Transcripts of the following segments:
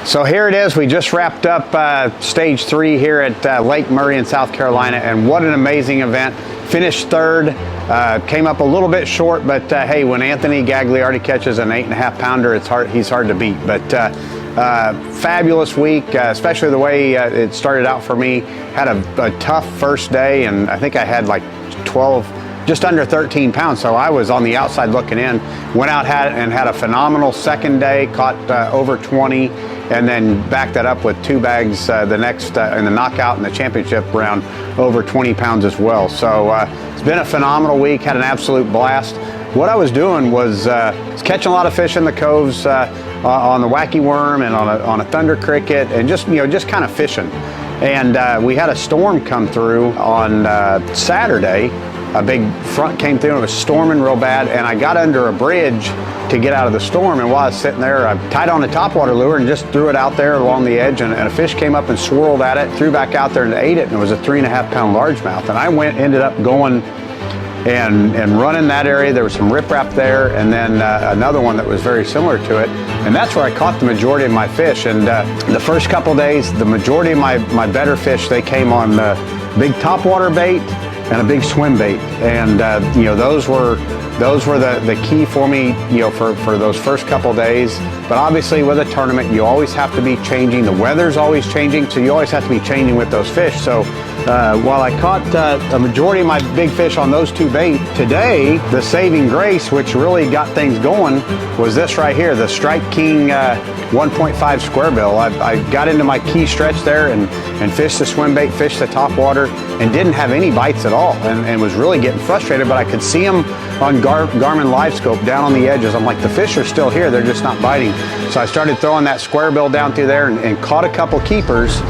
So here it is. We just wrapped up stage 3 here at Lake Murray in South Carolina, and what an amazing event. Finished third, came up a little bit short, but hey, when Anthony Gagliardi catches an 8.5 pounder, he's hard to beat. But fabulous week, especially the way it started out for me. Had a tough first day, and I think I had like 12, just under 13 pounds, so I was on the outside looking in. Went out and had a phenomenal second day, caught over 20, and then backed that up with 2 bags the next in the knockout and the championship round, over 20 pounds as well. So it's been a phenomenal week, had an absolute blast. What I was doing was catching a lot of fish in the coves on the wacky worm and on a thunder cricket, and just kind of fishing. And we had a storm come through on Saturday. A big front came through and it was storming real bad, and I got under a bridge to get out of the storm, and while I was sitting there, I tied on a topwater lure and just threw it out there along the edge, and a fish came up and swirled at it, threw back out there and ate it, and it was a 3.5 pound largemouth. And I ended up going and running that area. There was some riprap there, and then another one that was very similar to it, and that's where I caught the majority of my fish. And the first couple days, the majority of my better fish, they came on big topwater bait and a big swim bait, and those were the key for me, for those first couple days. But obviously with a tournament, you always have to be changing. The weather's always changing, so you always have to be changing with those fish. So while I caught a majority of my big fish on those 2 bait, today the saving grace, which really got things going, was this right here, the Strike King 1.5 square bill. I got into my key stretch there and fished the swim bait, fished the top water, and didn't have any bites at all, and was really getting frustrated. But I could see them on Garmin Live Scope down on the edges. I'm like, the fish are still here, they're just not biting. So I started throwing that square bill down through there and caught a couple keepers,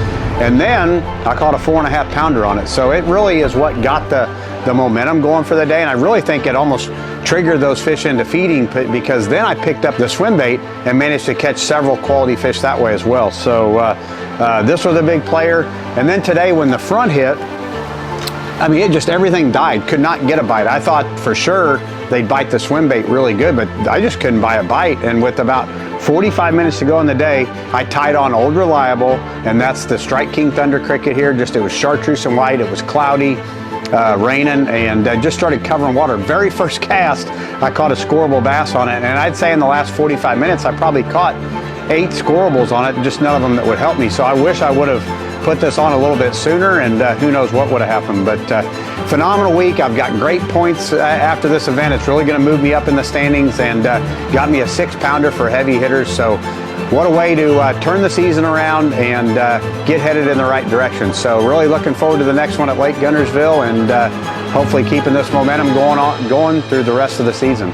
and then I caught a 4.5 pounder on it. So it really is what got the momentum going for the day, and I really think it almost triggered those fish into feeding, because then I picked up the swim bait and managed to catch several quality fish that way as well. So this was a big player. And then today when the front hit, I mean, everything died, could not get a bite. I thought for sure they'd bite the swim bait really good, but I just couldn't buy a bite. And with about 45 minutes to go in the day, I tied on Old Reliable, and that's the Strike King Thunder Cricket here. It was chartreuse and white, it was cloudy, raining, and just started covering water. Very first cast, I caught a scoreable bass on it, and I'd say in the last 45 minutes, I probably caught 8 scoreables on it, just none of them that would help me. So I wish I would have put this on a little bit sooner, and who knows what would have happened. But phenomenal week. I've got great points after this event. It's really going to move me up in the standings, and got me a 6 pounder for heavy hitters. So what a way to turn the season around and get headed in the right direction. So really looking forward to the next one at Lake Guntersville, and hopefully keeping this momentum going through the rest of the season.